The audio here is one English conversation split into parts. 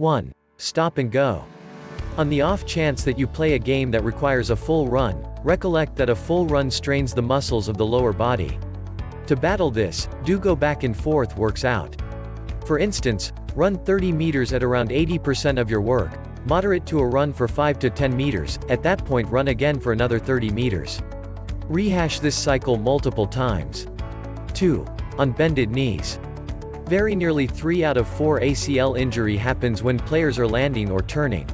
1. Stop and go. On the off chance that you play a game that requires a full run, recollect that a full run strains the muscles of the lower body. To battle this, do go back and forth works out. For instance, run 30 meters at around 80% of your work, moderate to a run for 5 to 10 meters, at that point run again for another 30 meters. Rehash this cycle multiple times. 2. On bended knees. Very nearly 3 out of 4 ACL injury happens when players are landing or turning.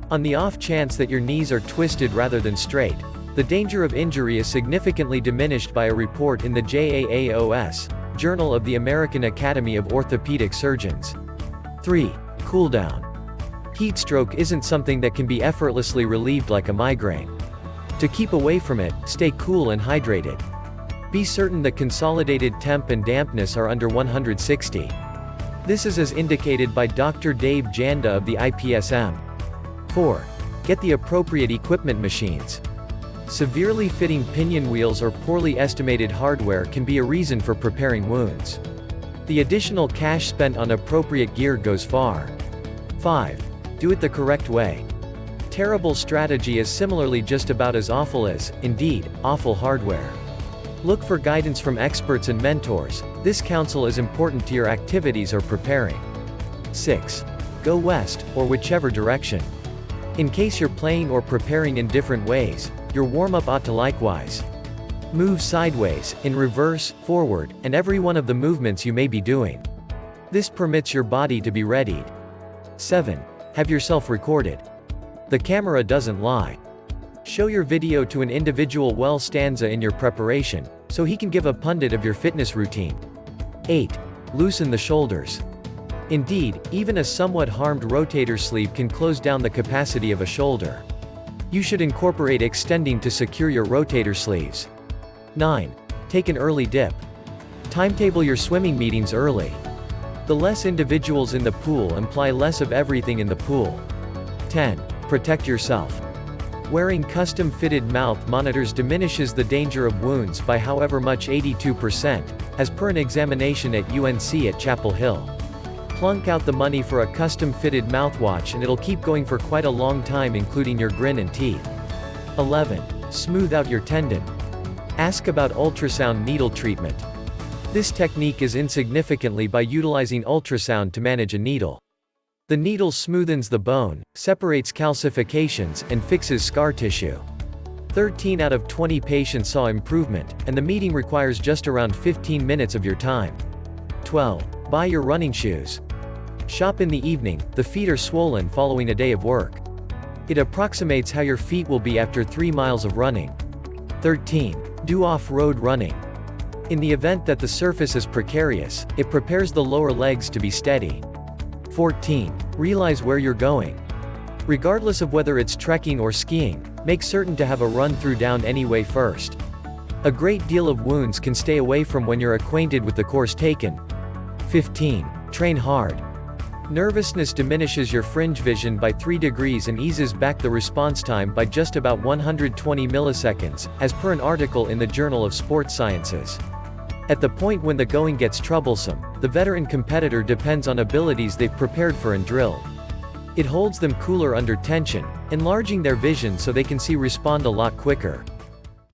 On the off chance that your knees are twisted rather than straight, the danger of injury is significantly diminished by a report in the JAAOS, Journal of the American Academy of Orthopedic Surgeons. 3. Cool down. Heat stroke isn't something that can be effortlessly relieved like a migraine. To keep away from it, stay cool and hydrated. Be certain that consolidated temp and dampness are under 160. This is as indicated by Dr. Dave Janda of the IPSM. 4. Get the appropriate equipment machines. Severely fitting pinion wheels or poorly estimated hardware can be a reason for preparing wounds. The additional cash spent on appropriate gear goes far. 5. Do it the correct way. Terrible strategy is similarly just about as awful as, indeed, awful hardware. Look for guidance from experts and mentors. This counsel is important to your activities or preparing. 6. Go west, or whichever direction. In case you're playing or preparing in different ways, your warm-up ought to likewise. Move sideways, in reverse, forward, and every one of the movements you may be doing. This permits your body to be readied. 7. Have yourself recorded. The camera doesn't lie. Show your video to an individual well stanza in your preparation, so he can give a pundit of your fitness routine. 8. Loosen the shoulders. Indeed, even a somewhat harmed rotator sleeve can close down the capacity of a shoulder. You should incorporate extending to secure your rotator sleeves. 9. Take an early dip. Timetable your swimming meetings early. The less individuals in the pool imply less of everything in the pool. 10. Protect yourself. Wearing custom-fitted mouth monitors diminishes the danger of wounds by however much 82%, as per an examination at UNC at Chapel Hill. Plunk out the money for a custom-fitted mouthwatch and it'll keep going for quite a long time including your grin and teeth. 11. Smooth out your tendon. Ask about ultrasound needle treatment. This technique is insignificantly by utilizing ultrasound to manage a needle. The needle smoothens the bone, separates calcifications, and fixes scar tissue. 13 out of 20 patients saw improvement, and the meeting requires just around 15 minutes of your time. 12. Buy your running shoes. Shop in the evening, the feet are swollen following a day of work. It approximates how your feet will be after 3 miles of running. 13. Do off-road running. In the event that the surface is precarious, it prepares the lower legs to be steady. 14. Realize where you're going. Regardless of whether it's trekking or skiing, make certain to have a run-through down anyway first. A great deal of wounds can stay away from when you're acquainted with the course taken. 15. Train hard. Nervousness diminishes your fringe vision by 3 degrees and eases back the response time by just about 120 milliseconds, as per an article in the Journal of Sports Sciences. At the point when the going gets troublesome, the veteran competitor depends on abilities they've prepared for and drilled. It holds them cooler under tension, enlarging their vision so they can respond a lot quicker.